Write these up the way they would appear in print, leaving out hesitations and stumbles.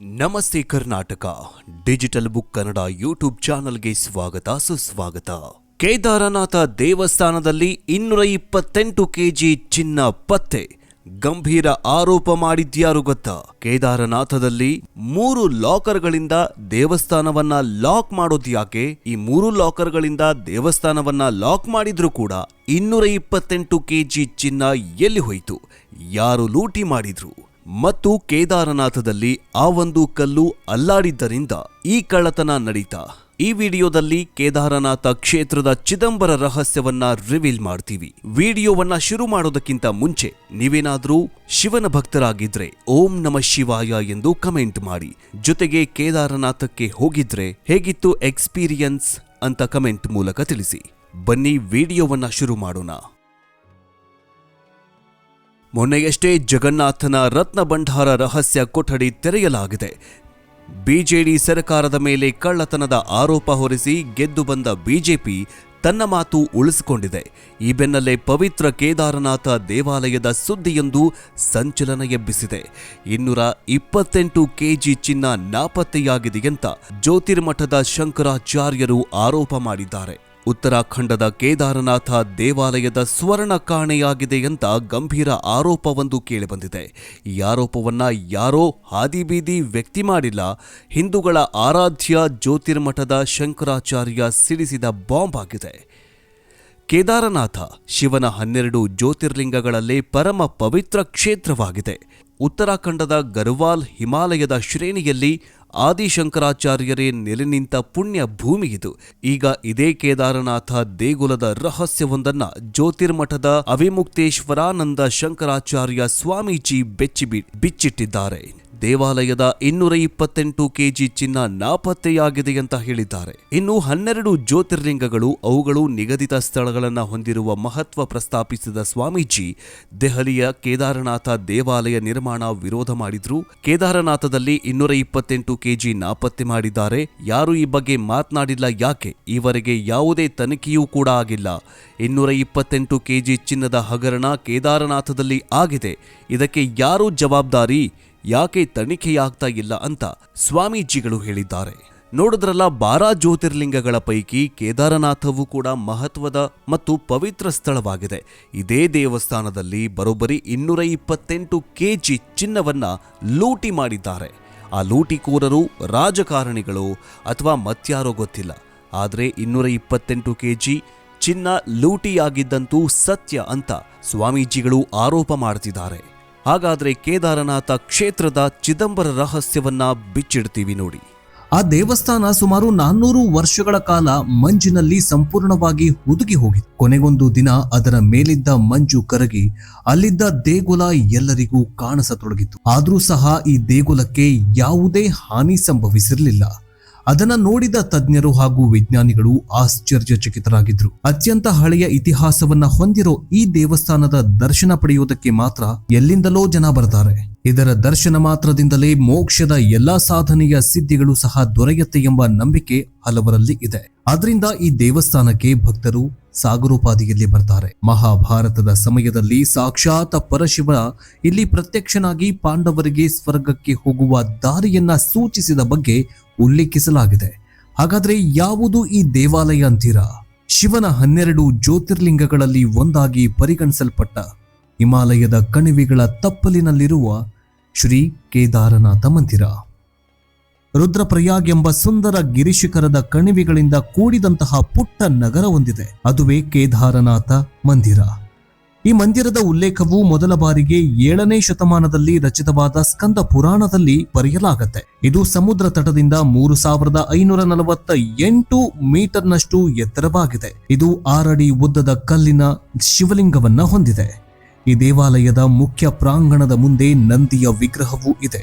ನಮಸ್ತೆ Karnataka digital book Kannada YouTube ಚಾನಲ್ಗೆ ಸ್ವಾಗತ ಸುಸ್ವಾಗತ. ಕೇದಾರನಾಥ ದೇವಸ್ಥಾನದಲ್ಲಿ 228 ಕೆಜಿ ಚಿನ್ನ ಪತ್ತೆ. ಗಂಭೀರ ಆರೋಪ ಮಾಡಿದ್ಯಾರು ಗೊತ್ತಾ? ಕೇದಾರನಾಥದಲ್ಲಿ 3 ಲಾಕರ್ಗಳಿಂದ ದೇವಸ್ಥಾನವನ್ನ ಲಾಕ್ ಮಾಡೋದು ಯಾಕೆ? ಈ 3 ಲಾಕರ್ಗಳಿಂದ ದೇವಸ್ಥಾನವನ್ನ ಲಾಕ್ ಮಾಡಿದ್ರೂ ಕೂಡ 228 ಕೆಜಿ ಚಿನ್ನ ಎಲ್ಲಿ ಹೋಯಿತು? ಯಾರು ಲೂಟಿ ಮಾಡಿದ್ರು? ಮತ್ತು ಕೇದಾರನಾಥದಲ್ಲಿ ಆ ಒಂದು ಕಲ್ಲು ಅಲ್ಲಾಡಿದ್ದರಿಂದ ಈ ಕಳ್ಳತನ ನಡೀತಾ? ಈ ವಿಡಿಯೋದಲ್ಲಿ ಕೇದಾರನಾಥ ಕ್ಷೇತ್ರದ ಚಿದಂಬರ ರಹಸ್ಯವನ್ನ ರಿವೀಲ್ ಮಾಡ್ತೀವಿ. ವಿಡಿಯೋವನ್ನ ಶುರು ಮಾಡೋದಕ್ಕಿಂತ ಮುಂಚೆ ನೀವೇನಾದ್ರೂ ಶಿವನ ಭಕ್ತರಾಗಿದ್ರೆ ಓಂ ನಮಃ ಶಿವಾಯ ಎಂದು ಕಮೆಂಟ್ ಮಾಡಿ. ಜೊತೆಗೆ ಕೇದಾರನಾಥಕ್ಕೆ ಹೋಗಿದ್ರೆ ಹೇಗಿತ್ತು ಎಕ್ಸ್ಪೀರಿಯನ್ಸ್ ಅಂತ ಕಮೆಂಟ್ ಮೂಲಕ ತಿಳಿಸಿ. ಬನ್ನಿ ವಿಡಿಯೋವನ್ನ ಶುರು ಮಾಡೋಣ. ಮೊನ್ನೆಯಷ್ಟೇ ಜಗನ್ನಾಥನ ರತ್ನ ಭಂಡಾರ ರಹಸ್ಯ ಕೊಠಡಿ ತೆರೆಯಲಾಗಿದೆ. ಬಿಜೆಡಿ ಸರ್ಕಾರದ ಮೇಲೆ ಕಳ್ಳತನದ ಆರೋಪ ಹೊರಿಸಿ ಗೆದ್ದು ಬಂದ ಬಿಜೆಪಿ ತನ್ನ ಮಾತು ಉಳಿಸಿಕೊಂಡಿದೆ. ಈ ಬೆನ್ನಲ್ಲೇ ಪವಿತ್ರ ಕೇದಾರನಾಥ ದೇವಾಲಯದ ಸುದ್ದಿಯೊಂದು ಸಂಚಲನ ಎಬ್ಬಿಸಿದೆ. 228 ಕೆಜಿ ಚಿನ್ನ ನಾಪತ್ತೆಯಾಗಿದೆಯಂತ ಜ್ಯೋತಿರ್ಮಠದ ಶಂಕರಾಚಾರ್ಯರು ಆರೋಪ ಮಾಡಿದ್ದಾರೆ. ಉತ್ತರಾಖಂಡದ ಕೇದಾರನಾಥ ದೇವಾಲಯದ ಸ್ವರ್ಣ ಕಾಣೆಯಾಗಿದೆಯಂತ ಗಂಭೀರ ಆರೋಪವೊಂದು ಕೇಳಿಬಂದಿದೆ. ಈ ಆರೋಪವನ್ನ ಯಾರೋ ಹಾದಿಬೀದಿ ವ್ಯಕ್ತಿ ಮಾಡಿಲ್ಲ. ಹಿಂದೂಗಳ ಆರಾಧ್ಯ ಜ್ಯೋತಿರ್ಮಠದ ಶಂಕರಾಚಾರ್ಯ ಸಿಡಿಸಿದ ಬಾಂಬ್ ಆಗಿದೆ. ಕೇದಾರನಾಥ ಶಿವನ 12 ಜ್ಯೋತಿರ್ಲಿಂಗಗಳಲ್ಲೇ ಪರಮ ಪವಿತ್ರ ಕ್ಷೇತ್ರವಾಗಿದೆ. ಉತ್ತರಾಖಂಡದ ಗರ್ವಾಲ್ ಹಿಮಾಲಯದ ಶ್ರೇಣಿಯಲ್ಲಿ ಆದಿಶಂಕರಾಚಾರ್ಯರೇ ನೆಲೆ ನಿಂತ ಪುಣ್ಯ ಭೂಮಿ ಇದು. ಈಗ ಇದೇ ಕೇದಾರನಾಥ ದೇಗುಲದ ರಹಸ್ಯವೊಂದನ್ನ ಜ್ಯೋತಿರ್ಮಠದ ಅವಿಮುಕ್ತೇಶ್ವರಾನಂದ ಶಂಕರಾಚಾರ್ಯ ಸ್ವಾಮೀಜಿ ಬಿಚ್ಚಿಟ್ಟಿದ್ದಾರೆ. ದೇವಾಲಯದ 228 ಕೆಜಿ ಚಿನ್ನ ನಾಪತ್ತೆಯಾಗಿದೆ ಅಂತ ಹೇಳಿದ್ದಾರೆ. ಇನ್ನು 12 ಜ್ಯೋತಿರ್ಲಿಂಗಗಳು ಅವುಗಳು ನಿಗದಿತ ಸ್ಥಳಗಳನ್ನು ಹೊಂದಿರುವ ಮಹತ್ವ ಪ್ರಸ್ತಾಪಿಸಿದ ಸ್ವಾಮೀಜಿ ದೆಹಲಿಯ ಕೇದಾರನಾಥ ದೇವಾಲಯ ನಿರ್ಮಾಣ ವಿರೋಧ ಮಾಡಿದ್ರು. ಕೇದಾರನಾಥದಲ್ಲಿ 228 ಕೆಜಿ ನಾಪತ್ತೆ ಮಾಡಿದ್ದಾರೆ. ಯಾರು ಈ ಬಗ್ಗೆ ಮಾತನಾಡಿಲ್ಲ. ಯಾಕೆ? ಈವರೆಗೆ ಯಾವುದೇ ತನಿಖೆಯೂ ಕೂಡ ಆಗಿಲ್ಲ. 228 ಕೆಜಿ ಚಿನ್ನದ ಹಗರಣ ಕೇದಾರನಾಥದಲ್ಲಿ ಆಗಿದೆ. ಇದಕ್ಕೆ ಯಾರು ಜವಾಬ್ದಾರಿ? ಯಾಕೆ ತನಿಖೆಯಾಗ್ತಾ ಇಲ್ಲ ಅಂತ ಸ್ವಾಮೀಜಿಗಳು ಹೇಳಿದ್ದಾರೆ. ನೋಡಿದ್ರಲ್ಲ, 12 ಜ್ಯೋತಿರ್ಲಿಂಗಗಳ ಪೈಕಿ ಕೇದಾರನಾಥವು ಕೂಡ ಮಹತ್ವದ ಮತ್ತು ಪವಿತ್ರ ಸ್ಥಳವಾಗಿದೆ. ಇದೇ ದೇವಸ್ಥಾನದಲ್ಲಿ ಬರೋಬ್ಬರಿ 228 ಕೆಜಿ ಚಿನ್ನವನ್ನ ಲೂಟಿ ಮಾಡಿದ್ದಾರೆ. ಆ ಲೂಟಿಕೋರರು ರಾಜಕಾರಣಿಗಳು ಅಥವಾ ಮತ್ಯಾರೋ ಗೊತ್ತಿಲ್ಲ. ಆದರೆ 228 ಕೆಜಿ ಚಿನ್ನ ಲೂಟಿಯಾಗಿದ್ದಂತೂ ಸತ್ಯ ಅಂತ ಸ್ವಾಮೀಜಿಗಳು ಆರೋಪ ಮಾಡ್ತಿದ್ದಾರೆ. ಹಾಗಾದ್ರೆ ಕೇದಾರನಾಥ ಕ್ಷೇತ್ರದ ಚಿದಂಬರ ರಹಸ್ಯವನ್ನ ಬಿಚ್ಚಿಡ್ತೀವಿ ನೋಡಿ. ಆ ದೇವಸ್ಥಾನ ಸುಮಾರು 400 ವರ್ಷಗಳ ಕಾಲ ಮಂಜಿನಲ್ಲಿ ಸಂಪೂರ್ಣವಾಗಿ ಹುದುಗಿ ಹೋಗಿತ್ತು. ಕೊನೆಗೊಂದು ದಿನ ಅದರ ಮೇಲಿದ್ದ ಮಂಜು ಕರಗಿ ಅಲ್ಲಿದ್ದ ದೇಗುಲ ಎಲ್ಲರಿಗೂ ಕಾಣಿಸತೊಡಗಿತ್ತು. ಆದ್ರೂ ಸಹ ಈ ದೇಗುಲಕ್ಕೆ ಯಾವುದೇ ಹಾನಿ ಸಂಭವಿಸಿರಲಿಲ್ಲ. ಅದನ್ನ ನೋಡಿದ ತಜ್ಞರು ಹಾಗೂ ವಿಜ್ಞಾನಿಗಳು ಆಶ್ಚರ್ಯಚಕಿತರಾಗಿದ್ರು. ಅತ್ಯಂತ ಹಳೆಯ ಇತಿಹಾಸವನ್ನ ಹೊಂದಿರೋ ಈ ದೇವಸ್ಥಾನದ ದರ್ಶನ ಪಡೆಯುವುದಕ್ಕೆ ಮಾತ್ರ ಎಲ್ಲಿಂದಲೋ ಜನ ಬರ್ತಾರೆ. ಇದರ ದರ್ಶನ ಮಾತ್ರದಿಂದಲೇ ಮೋಕ್ಷದ ಎಲ್ಲಾ ಸಾಧನೆಯ ಸಿದ್ಧಿಗಳು ಸಹ ದೊರೆಯುತ್ತೆ ಎಂಬ ನಂಬಿಕೆ ಹಲವರಲ್ಲಿ ಇದೆ. ಆದ್ರಿಂದ ಈ ದೇವಸ್ಥಾನಕ್ಕೆ ಭಕ್ತರು ಸಾಗರೋಪಾದಿಯಲ್ಲಿ ಬರ್ತಾರೆ. ಮಹಾಭಾರತದ ಸಮಯದಲ್ಲಿ ಸಾಕ್ಷಾತ್ ಪರಶಿವ ಇಲ್ಲಿ ಪ್ರತ್ಯಕ್ಷನಾಗಿ ಪಾಂಡವರಿಗೆ ಸ್ವರ್ಗಕ್ಕೆ ಹೋಗುವ ದಾರಿಯನ್ನ ಸೂಚಿಸಿದ ಬಗ್ಗೆ ಉಲ್ಲೇಖಿಸಲಾಗಿದೆ. ಹಾಗಾದ್ರೆ ಯಾವುದು ಈ ದೇವಾಲಯ ಅಂತೀರಾ? ಶಿವನ 12 ಜ್ಯೋತಿರ್ಲಿಂಗಗಳಲ್ಲಿ ಒಂದಾಗಿ ಪರಿಗಣಿಸಲ್ಪಟ್ಟ ಹಿಮಾಲಯದ ಕಣಿವೆಗಳ ತಪ್ಪಲಿನಲ್ಲಿರುವ ಶ್ರೀ ಕೇದಾರನಾಥ ಮಂದಿರ. ರುದ್ರಪ್ರಯಾಗ್ ಎಂಬ ಸುಂದರ ಗಿರಿಶಿಖರದ ಕಣಿವೆಗಳಿಂದ ಕೂಡಿದಂತಹ ಪುಟ್ಟ ನಗರ ಹೊಂದಿದೆ. ಅದುವೇ ಕೇದಾರನಾಥ ಮಂದಿರ. ಈ ಮಂದಿರದ ಉಲ್ಲೇಖವು ಮೊದಲ ಬಾರಿಗೆ 7ನೇ ಶತಮಾನದಲ್ಲಿ ರಚಿತವಾದ ಸ್ಕಂದ ಪುರಾಣದಲ್ಲಿ ಬರೆಯಲಾಗುತ್ತೆ. ಇದು ಸಮುದ್ರ ತಟದಿಂದ 3548 ಮೀಟರ್ನಷ್ಟು ಎತ್ತರವಾಗಿದೆ. ಇದು 6 ಅಡಿ ಉದ್ದದ ಕಲ್ಲಿನ ಶಿವಲಿಂಗವನ್ನ ಹೊಂದಿದೆ. ಈ ದೇವಾಲಯದ ಮುಖ್ಯ ಪ್ರಾಂಗಣದ ಮುಂದೆ ನಂದಿಯ ವಿಗ್ರಹವೂ ಇದೆ.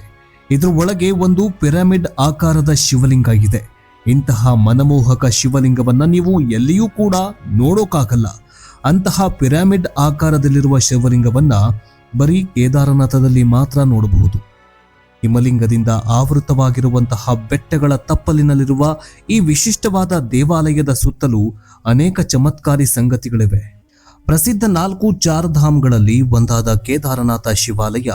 ಇದರ ಒಳಗೆ ಒಂದು ಪಿರಮಿಡ್ ಆಕಾರದ ಶಿವಲಿಂಗ ಇದೆ. ಇಂತಹ ಮನಮೋಹಕ ಶಿವಲಿಂಗವನ್ನ ನೀವು ಎಲ್ಲಿಯೂ ಕೂಡ ನೋಡೋಕ್ಕಾಗಲ್ಲ. ಅಂತಹ ಪಿರಮಿಡ್ ಆಕಾರದಲ್ಲಿರುವ ಶಿವಲಿಂಗವನ್ನ ಬರೀ ಕೇದಾರನಾಥದಲ್ಲಿ ಮಾತ್ರ ನೋಡಬಹುದು. ಹಿಮಲಿಂಗದಿಂದ ಆವೃತವಾಗಿರುವಂತಹ ಬೆಟ್ಟಗಳ ತಪ್ಪಲಿನಲ್ಲಿರುವ ಈ ವಿಶಿಷ್ಟವಾದ ದೇವಾಲಯದ ಸುತ್ತಲೂ ಅನೇಕ ಚಮತ್ಕಾರಿ ಸಂಗತಿಗಳಿವೆ. ಪ್ರಸಿದ್ಧ 4 ಚಾರ್ಧಾಮ್ಗಳಲ್ಲಿ ಒಂದಾದ ಕೇದಾರನಾಥ ಶಿವಾಲಯ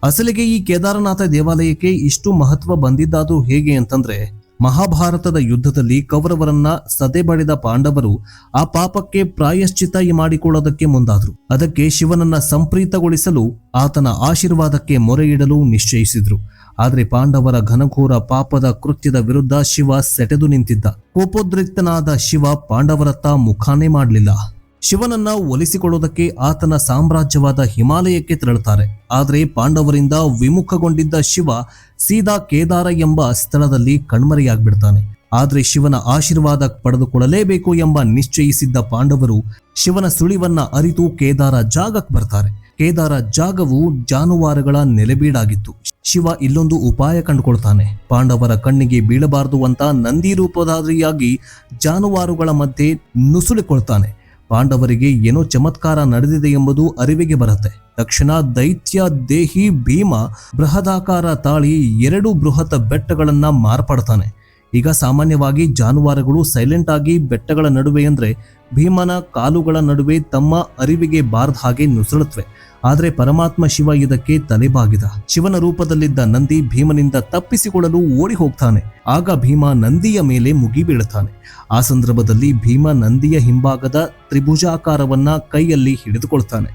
ಅಸಲಿಗೆ ಈ ಕೇದಾರನಾಥ ದೇವಾಲಯಕ್ಕೆ ಇಷ್ಟು ಮಹತ್ವ ಬಂದಿದ್ದಾದ್ರೂ ಹೇಗೆ ಅಂತಂದ್ರೆ, ಮಹಾಭಾರತದ ಯುದ್ಧದಲ್ಲಿ ಕೌರವರನ್ನ ಸದೆಬಡಿದ ಪಾಂಡವರು ಆ ಪಾಪಕ್ಕೆ ಪ್ರಾಯಶ್ಚಿತ್ತ ಮಾಡಿಕೊಳ್ಳೋದಕ್ಕೆ ಮುಂದಾದ್ರು. ಅದಕ್ಕೆ ಶಿವನನ್ನ ಸಂಪ್ರೀತಗೊಳಿಸಲು ಆತನ ಆಶೀರ್ವಾದಕ್ಕೆ ಮೊರೆಯಿಡಲು ನಿಶ್ಚಯಿಸಿದ್ರು. ಆದರೆ ಪಾಂಡವರ ಘನಘೋರ ಪಾಪದ ಕೃತ್ಯದ ವಿರುದ್ಧ ಶಿವ ಸೆಟೆದು ನಿಂತಿದ್ದ. ಕೋಪೋದ್ರಿಕ್ತನಾದ ಶಿವ ಪಾಂಡವರತ್ತ ಮುಖಾನೇ ಮಾಡಲಿಲ್ಲ. ಶಿವನನ್ನ ಒಲಿಸಿಕೊಳ್ಳುವುದಕ್ಕೆ ಆತನ ಸಾಮ್ರಾಜ್ಯವಾದ ಹಿಮಾಲಯಕ್ಕೆ ತೆರಳುತ್ತಾರೆ. ಆದರೆ ಪಾಂಡವರಿಂದ ವಿಮುಖಗೊಂಡಿದ್ದ ಶಿವ ಸೀದಾ ಕೇದಾರ ಎಂಬ ಸ್ಥಳದಲ್ಲಿ ಕಣ್ಮರೆಯಾಗ್ಬಿಡ್ತಾನೆ. ಆದರೆ ಶಿವನ ಆಶೀರ್ವಾದ ಪಡೆದುಕೊಳ್ಳಲೇಬೇಕು ಎಂಬ ನಿಶ್ಚಯಿಸಿದ್ದ ಪಾಂಡವರು ಶಿವನ ಸುಳಿವನ್ನ ಅರಿತು ಕೇದಾರ ಜಾಗಕ್ಕೆ ಬರ್ತಾರೆ. ಕೇದಾರ ಜಾಗವು ಜಾನುವಾರುಗಳ ನೆಲೆಬೀಡಾಗಿತ್ತು. ಶಿವ ಇಲ್ಲೊಂದು ಉಪಾಯ ಕಂಡುಕೊಳ್ತಾನೆ. ಪಾಂಡವರ ಕಣ್ಣಿಗೆ ಬೀಳಬಾರದು ಅಂತ ನಂದಿ ರೂಪಧಾರಿಯಾಗಿ ಜಾನುವಾರುಗಳ ಮಧ್ಯೆ ನುಸುಳಿಕೊಳ್ತಾನೆ. ಪಾಂಡವರಿಗೆ ಏನೋ ಚಮತ್ಕಾರ ನಡೆದಿದೆ ಎಂಬುದು ಅರಿವಿಗೆ ಬರುತ್ತೆ. ತಕ್ಷಣ ದೈತ್ಯ ದೇಹಿ ಭೀಮ ಬೃಹದಾಕಾರ ತಾಳಿ 2 ಬೃಹತ್ ಬೆಟ್ಟಗಳನ್ನ ಮಾರ್ಪಡ್ತಾನೆ. ಈಗ ಸಾಮಾನ್ಯವಾಗಿ ಜಾನುವಾರುಗಳು ಸೈಲೆಂಟ್ ಆಗಿ ಬೆಟ್ಟಗಳ ನಡುವೆ ಅಂದ್ರೆ ಭೀಮನ ಕಾಲುಗಳ ನಡುವೆ ತಮ್ಮ ಅರಿವಿಗೆ ಬಾರದ ಹಾಗೆ ನುಸುಳುತ್ತವೆ. ಆದರೆ ಪರಮಾತ್ಮ ಶಿವ ಇದಕ್ಕೆ ತಲೆಬಾಗಿದ. ಶಿವನ ರೂಪದಲ್ಲಿದ್ದ ನಂದಿ ಭೀಮನಿಂದ ತಪ್ಪಿಸಿಕೊಳ್ಳಲು ಓಡಿ ಹೋಗ್ತಾನೆ. ಆಗ ಭೀಮ ನಂದಿಯ ಮೇಲೆ ಮುಗಿ ಬೀಳುತ್ತಾನೆ. ಆ ಸಂದರ್ಭದಲ್ಲಿ ಭೀಮ ನಂದಿಯ ಹಿಂಭಾಗದ ತ್ರಿಭುಜಾಕಾರವನ್ನ ಕೈಯಲ್ಲಿ ಹಿಡಿದುಕೊಳ್ತಾನೆ.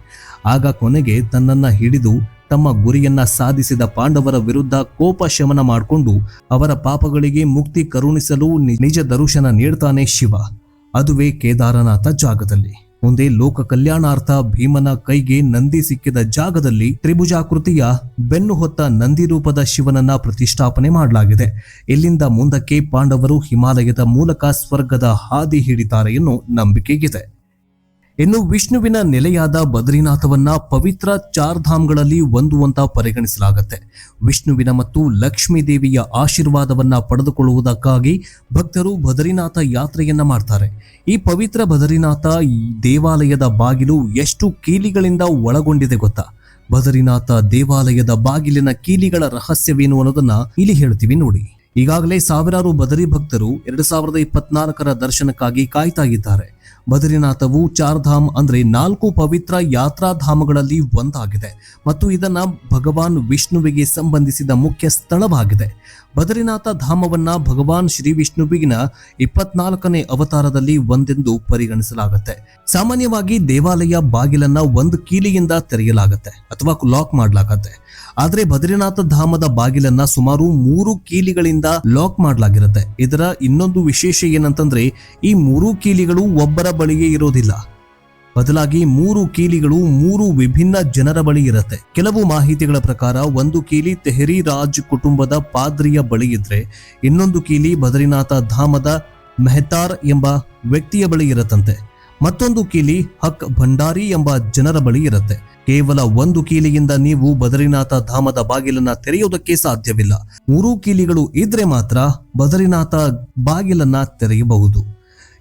ಆಗ ಕೊನೆಗೆ ತನ್ನನ್ನ ಹಿಡಿದು ತಮ್ಮ ಗುರಿಯನ್ನ ಸಾಧಿಸಿದ ಪಾಂಡವರ ವಿರುದ್ಧ ಕೋಪ ಶಮನ ಮಾಡಿಕೊಂಡು ಅವರ ಪಾಪಗಳಿಗೆ ಮುಕ್ತಿ ಕರುಣಿಸಲು ನಿಜ ದರ್ಶನ ನೀಡ್ತಾನೆ ಶಿವ. ಅದುವೇ ಕೇದಾರನಾಥ ಜಾಗದಲ್ಲಿ. ಮುಂದೆ ಲೋಕ ಕಲ್ಯಾಣಾರ್ಥ ಭೀಮನ ಕೈಗೆ ನಂದಿ ಸಿಕ್ಕಿದ ಜಾಗದಲ್ಲಿ ತ್ರಿಭುಜಾಕೃತಿಯ ಬೆನ್ನು ಹೊತ್ತ ನಂದಿ ರೂಪದ ಶಿವನನ್ನ ಪ್ರತಿಷ್ಠಾಪನೆ ಮಾಡಲಾಗಿದೆ. ಇಲ್ಲಿಂದ ಮುಂದಕ್ಕೆ ಪಾಂಡವರು ಹಿಮಾಲಯದ ಮೂಲಕ ಸ್ವರ್ಗದ ಹಾದಿ ಹಿಡಿತಾರೆ ಎನ್ನುವ ನಂಬಿಕೆಗಿದೆ. ಇನ್ನು ವಿಷ್ಣುವಿನ ನೆಲೆಯಾದ ಬದ್ರಿನಾಥವನ್ನ ಪವಿತ್ರ 4 ಧಾಮ್ಗಳಲ್ಲಿ ಒಂದು ಅಂತ ಪರಿಗಣಿಸಲಾಗುತ್ತೆ. ವಿಷ್ಣುವಿನ ಮತ್ತು ಲಕ್ಷ್ಮೀ ದೇವಿಯ ಆಶೀರ್ವಾದವನ್ನ ಪಡೆದುಕೊಳ್ಳುವುದಕ್ಕಾಗಿ ಭಕ್ತರು ಬದ್ರಿನಾಥ ಯಾತ್ರೆಯನ್ನ ಮಾಡ್ತಾರೆ. ಈ ಪವಿತ್ರ ಬದ್ರಿನಾಥ ದೇವಾಲಯದ ಬಾಗಿಲು ಎಷ್ಟು ಕೀಲಿಗಳಿಂದ ಒಳಗೊಂಡಿದೆ ಗೊತ್ತಾ? ಬದ್ರಿನಾಥ ದೇವಾಲಯದ ಬಾಗಿಲಿನ ಕೀಲಿಗಳ ರಹಸ್ಯವೇನು ಅನ್ನೋದನ್ನ ಇಲ್ಲಿ ಹೇಳ್ತೀವಿ ನೋಡಿ. ಈಗಾಗಲೇ ಸಾವಿರಾರು ಬದರಿ ಭಕ್ತರು 2024ರ ದರ್ಶನಕ್ಕಾಗಿ ಕಾಯ್ತಾ ಇದ್ದಾರೆ. ಬದ್ರಿನಾಥವು 4 ಧಾಮ್ ಅಂದ್ರೆ 4 ಪವಿತ್ರ ಯಾತ್ರಾಧಾಮಗಳಲ್ಲಿ ಒಂದಾಗಿದೆ ಮತ್ತು ಇದನ್ನ ಭಗವಾನ್ ವಿಷ್ಣುವಿಗೆ ಸಂಬಂಧಿಸಿದ ಮುಖ್ಯ ಸ್ಥಳವಾಗಿದೆ. ಬದ್ರಿನಾಥ ಧಾಮವನ್ನ ಭಗವಾನ್ ಶ್ರೀ ವಿಷ್ಣುವಿನ 24ನೇ ಅವತಾರದಲ್ಲಿ ಒಂದೆಂದು ಪರಿಗಣಿಸಲಾಗುತ್ತೆ. ಸಾಮಾನ್ಯವಾಗಿ ದೇವಾಲಯ ಬಾಗಿಲನ್ನ ಒಂದು ಕೀಲಿಯಿಂದ ತೆರೆಯಲಾಗುತ್ತೆ ಅಥವಾ ಲಾಕ್ ಮಾಡಲಾಗುತ್ತೆ. ಆದ್ರೆ ಬದ್ರಿನಾಥ ಧಾಮದ ಬಾಗಿಲನ್ನ ಸುಮಾರು 3 ಕೀಲಿಗಳಿಂದ ಲಾಕ್ ಮಾಡಲಾಗಿರುತ್ತೆ. ಇದರ ಇನ್ನೊಂದು ವಿಶೇಷ ಏನಂತಂದ್ರೆ ಈ 3 ಕೀಲಿಗಳು ಒಬ್ಬರ ಬಳಿಯೇ ಇರೋದಿಲ್ಲ. ಬದಲಾಗಿ 3 ಕೀಲಿಗಳು 3 ವಿಭಿನ್ನ ಜನರ ಬಳಿ ಇರುತ್ತೆ. ಕೆಲವು ಮಾಹಿತಿಗಳ ಪ್ರಕಾರ ಒಂದು ಕೀಲಿ ತೆಹರಿ ರಾಜ್ ಕುಟುಂಬದ ಪಾದ್ರಿಯ ಬಳಿ ಇದ್ರೆ ಇನ್ನೊಂದು ಕೀಲಿ ಬದ್ರಿನಾಥ ಧಾಮದ ಮೆಹತಾರ್ ಎಂಬ ವ್ಯಕ್ತಿಯ ಬಳಿ ಇರತ್ತಂತೆ. ಮತ್ತೊಂದು ಕೀಲಿ ಹಕ್ ಭಂಡಾರಿ ಎಂಬ ಜನರ ಬಳಿ ಇರುತ್ತೆ. ಕೇವಲ ಒಂದು ಕೀಲಿಯಿಂದ ನೀವು ಬದ್ರಿನಾಥ ಧಾಮದ ಬಾಗಿಲನ್ನ ತೆರೆಯುವುದಕ್ಕೆ ಸಾಧ್ಯವಿಲ್ಲ. 3 ಕೀಲಿಗಳು ಇದ್ರೆ ಮಾತ್ರ ಬದ್ರಿನಾಥ ಬಾಗಿಲನ್ನ ತೆರೆಯಬಹುದು.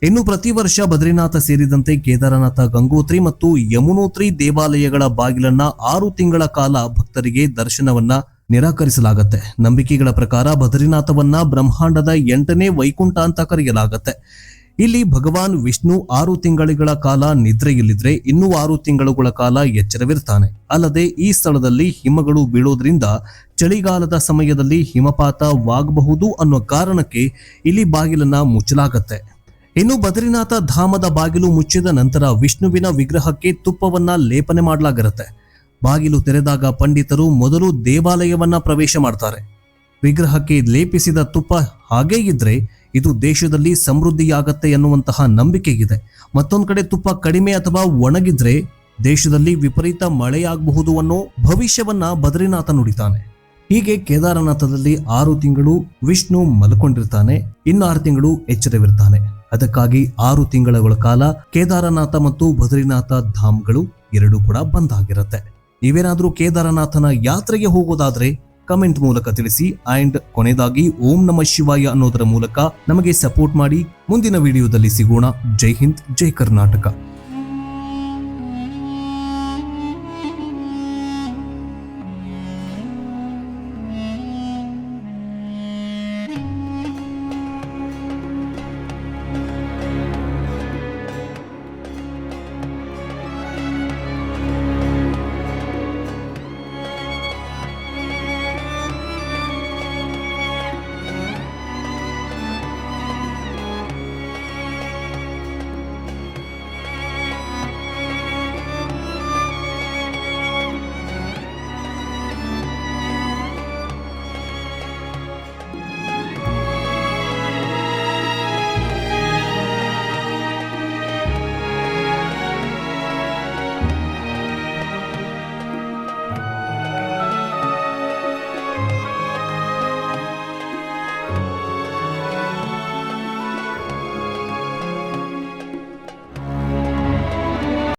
ಇನ್ನು ಪ್ರತಿ ವರ್ಷ ಬದ್ರಿನಾಥ ಸೇರಿದಂತೆ ಕೇದಾರನಾಥ, ಗಂಗೋತ್ರಿ ಮತ್ತು ಯಮುನೋತ್ರಿ ದೇವಾಲಯಗಳ ಬಾಗಿಲನ್ನ 6 ತಿಂಗಳ ಕಾಲ ಭಕ್ತರಿಗೆ ದರ್ಶನವನ್ನ ನಿರಾಕರಿಸಲಾಗುತ್ತೆ. ನಂಬಿಕೆಗಳ ಪ್ರಕಾರ ಬದ್ರಿನಾಥವನ್ನ ಬ್ರಹ್ಮಾಂಡದ 8ನೇ ವೈಕುಂಠ ಅಂತ ಕರೆಯಲಾಗುತ್ತೆ. ಇಲ್ಲಿ ಭಗವಾನ್ ವಿಷ್ಣು 6 ತಿಂಗಳ ಕಾಲ ನಿದ್ರೆಯಲ್ಲಿದ್ರೆ ಇನ್ನೂ 6 ತಿಂಗಳುಗಳ ಕಾಲ ಎಚ್ಚರವಿರ್ತಾನೆ. ಅಲ್ಲದೆ ಈ ಸ್ಥಳದಲ್ಲಿ ಹಿಮಗಳು ಬೀಳೋದ್ರಿಂದ ಚಳಿಗಾಲದ ಸಮಯದಲ್ಲಿ ಹಿಮಪಾತವಾಗಬಹುದು ಅನ್ನೋ ಕಾರಣಕ್ಕೆ ಇಲ್ಲಿ ಬಾಗಿಲನ್ನ ಮುಚ್ಚಲಾಗತ್ತೆ. ಇನ್ನು ಬದ್ರಿನಾಥ ಧಾಮದ ಬಾಗಿಲು ಮುಚ್ಚಿದ ನಂತರ ವಿಷ್ಣುವಿನ ವಿಗ್ರಹಕ್ಕೆ ತುಪ್ಪವನ್ನ ಲೇಪನೆ ಮಾಡಲಾಗಿರುತ್ತೆ. ಬಾಗಿಲು ತೆರೆದಾಗ ಪಂಡಿತರು ಮೊದಲು ದೇವಾಲಯವನ್ನ ಪ್ರವೇಶ ಮಾಡ್ತಾರೆ. ವಿಗ್ರಹಕ್ಕೆ ಲೇಪಿಸಿದ ತುಪ್ಪ ಹಾಗೇ ಇದ್ರೆ ಇದು ದೇಶದಲ್ಲಿ ಸಮೃದ್ಧಿಯಾಗತ್ತೆ ಎನ್ನುವಂತಹ ನಂಬಿಕೆ ಇದೆ. ಮತ್ತೊಂದು ಕಡೆ ತುಪ್ಪ ಕಡಿಮೆ ಅಥವಾ ಒಣಗಿದ್ರೆ ದೇಶದಲ್ಲಿ ವಿಪರೀತ ಮಳೆಯಾಗಬಹುದು ಅನ್ನೋ ಭವಿಷ್ಯವನ್ನ ಬದ್ರಿನಾಥ ನುಡಿತಾನೆ. ಹೀಗೆ ಕೇದಾರನಾಥದಲ್ಲಿ 6 ತಿಂಗಳು ವಿಷ್ಣು ಮಲ್ಕೊಂಡಿರ್ತಾನೆ, ಇನ್ನು 6 ತಿಂಗಳು ಎಚ್ಚರವಿರ್ತಾನೆ. ಅದಕ್ಕಾಗಿ 6 ತಿಂಗಳ ಕಾಲ ಕೇದಾರನಾಥ ಮತ್ತು ಬದ್ರಿನಾಥ ಧಾಮ್ಗಳು 2 ಕೂಡ ಬಂದ್ ಆಗಿರುತ್ತೆ. ನೀವೇನಾದ್ರೂ ಕೇದಾರನಾಥನ ಯಾತ್ರೆಗೆ ಹೋಗೋದಾದ್ರೆ ಕಮೆಂಟ್ ಮೂಲಕ ತಿಳಿಸಿ. ಅಂಡ್ ಕೊನೆಯದಾಗಿ ಓಂ ನಮಃ ಶಿವಾಯ ಅನ್ನೋದರ ಮೂಲಕ ನಮಗೆ ಸಪೋರ್ಟ್ ಮಾಡಿ. ಮುಂದಿನ ವಿಡಿಯೋದಲ್ಲಿ ಸಿಗೋಣ. ಜೈ ಹಿಂದ್, ಜೈ ಕರ್ನಾಟಕ.